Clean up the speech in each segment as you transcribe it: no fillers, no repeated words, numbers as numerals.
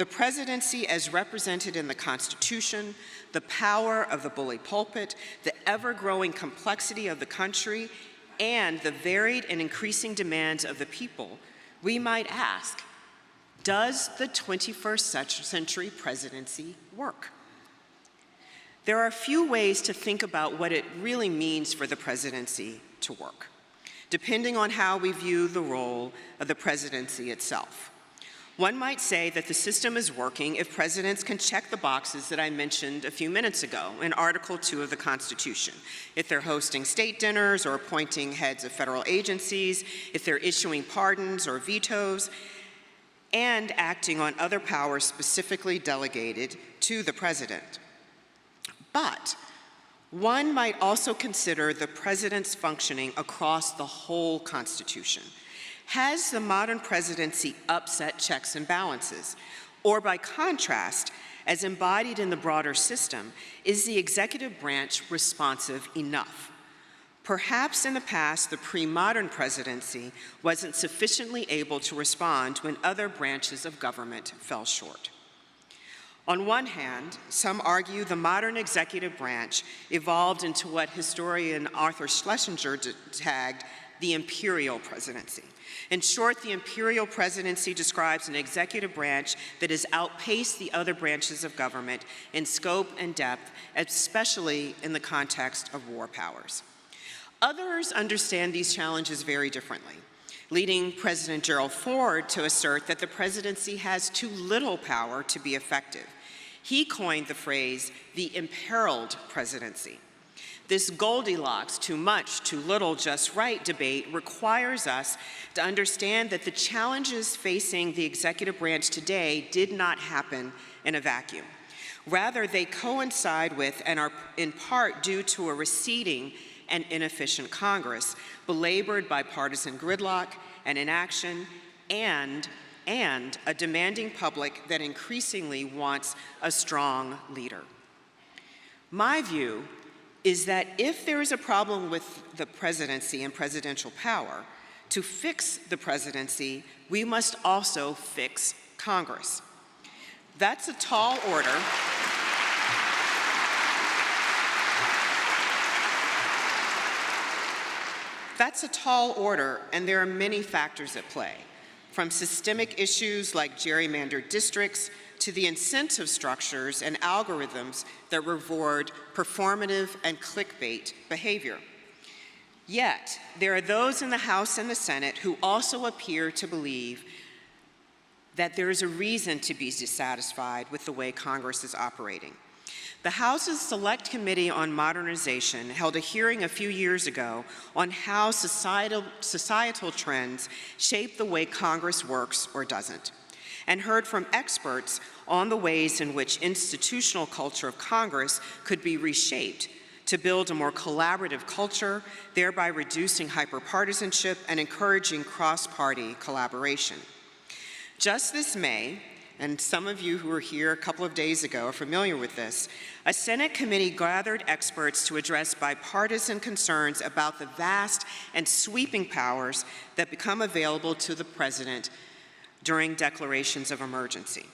The presidency as represented in the Constitution, the power of the bully pulpit, the ever-growing complexity of the country, and the varied and increasing demands of the people, we might ask, does the 21st century presidency work? There are a few ways to think about what it really means for the presidency to work, depending on how we view the role of the presidency itself. One might say that the system is working if presidents can check the boxes that I mentioned a few minutes ago in Article 2 of the Constitution. If they're hosting state dinners or appointing heads of federal agencies, if they're issuing pardons or vetoes, and acting on other powers specifically delegated to the president. But one might also consider the president's functioning across the whole Constitution. Has the modern presidency upset checks and balances? Or by contrast, as embodied in the broader system, is the executive branch responsive enough? Perhaps in the past, the pre-modern presidency wasn't sufficiently able to respond when other branches of government fell short. On one hand, some argue the modern executive branch evolved into what historian Arthur Schlesinger tagged the Imperial presidency. In short, the Imperial presidency describes an executive branch that has outpaced the other branches of government in scope and depth, especially in the context of war powers. Others understand these challenges very differently, leading President Gerald Ford to assert that the presidency has too little power to be effective. He coined the phrase, the Imperiled presidency. This Goldilocks, too much, too little, just right debate requires us to understand that the challenges facing the executive branch today did not happen in a vacuum. Rather, they coincide with and are in part due to a receding and inefficient Congress, belabored by partisan gridlock and inaction, and a demanding public that increasingly wants a strong leader. My view is that if there is a problem with the presidency and presidential power, to fix the presidency, we must also fix Congress. That's a tall order. That's a tall order, and there are many factors at play, from systemic issues like gerrymandered districts to the incentive structures and algorithms that reward performative and clickbait behavior. Yet, there are those in the House and the Senate who also appear to believe that there is a reason to be dissatisfied with the way Congress is operating. The House's Select Committee on Modernization held a hearing a few years ago on how societal trends shape the way Congress works or doesn't, and heard from experts on the ways in which institutional culture of Congress could be reshaped to build a more collaborative culture, thereby reducing hyperpartisanship and encouraging cross-party collaboration. Just this May, and some of you who were here a couple of days ago are familiar with this, a Senate committee gathered experts to address bipartisan concerns about the vast and sweeping powers that become available to the president during declarations of emergency.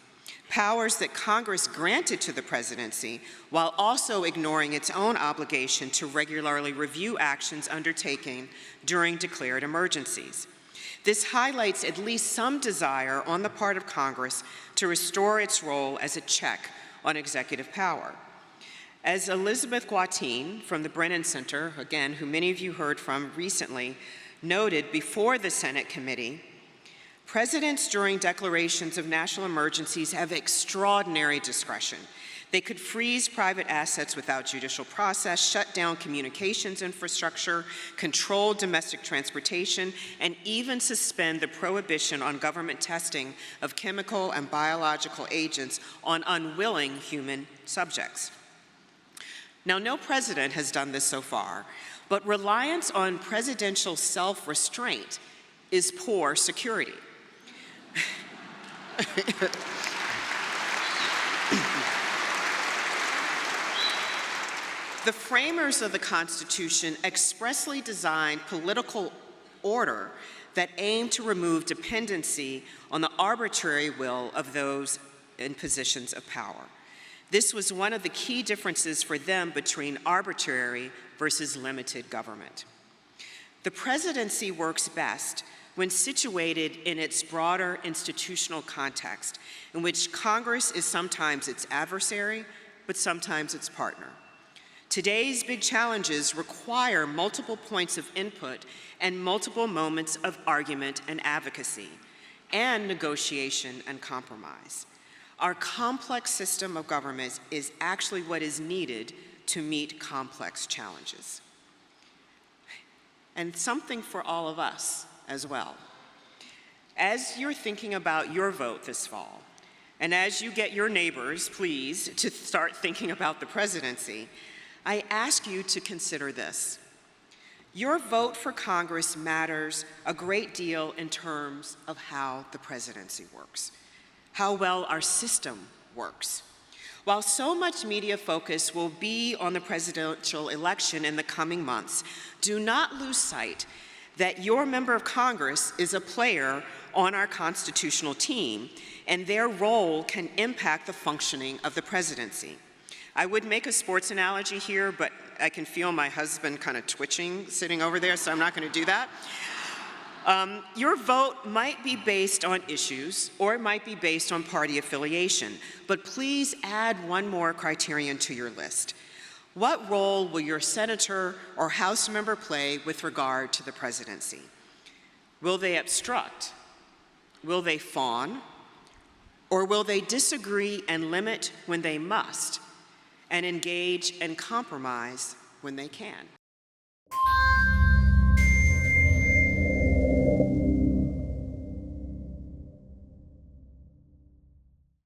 Powers that Congress granted to the presidency while also ignoring its own obligation to regularly review actions undertaken during declared emergencies. This highlights at least some desire on the part of Congress to restore its role as a check on executive power. As Elizabeth Guatine from the Brennan Center, again, who many of you heard from recently, noted before the Senate committee, presidents during declarations of national emergencies have extraordinary discretion. They could freeze private assets without judicial process, shut down communications infrastructure, control domestic transportation, and even suspend the prohibition on government testing of chemical and biological agents on unwilling human subjects. Now, no president has done this so far, but reliance on presidential self-restraint is poor security. The framers of the Constitution expressly designed political order that aimed to remove dependency on the arbitrary will of those in positions of power. This was one of the key differences for them between arbitrary versus limited government. The presidency works best when situated in its broader institutional context, in which Congress is sometimes its adversary, but sometimes its partner. Today's big challenges require multiple points of input and multiple moments of argument and advocacy, and negotiation and compromise. Our complex system of government is actually what is needed to meet complex challenges. And something for all of us as well. As you're thinking about your vote this fall, and as you get your neighbors, please, to start thinking about the presidency, I ask you to consider this. Your vote for Congress matters a great deal in terms of how the presidency works, how well our system works. While so much media focus will be on the presidential election in the coming months, do not lose sight that your member of Congress is a player on our constitutional team, and their role can impact the functioning of the presidency. I would make a sports analogy here, but I can feel my husband kind of twitching sitting over there, so I'm not going to do that. Your vote might be based on issues, or it might be based on party affiliation, but please add one more criterion to your list. What role will your senator or House member play with regard to the presidency? Will they obstruct? Will they fawn? Or will they disagree and limit when they must, and engage and compromise when they can?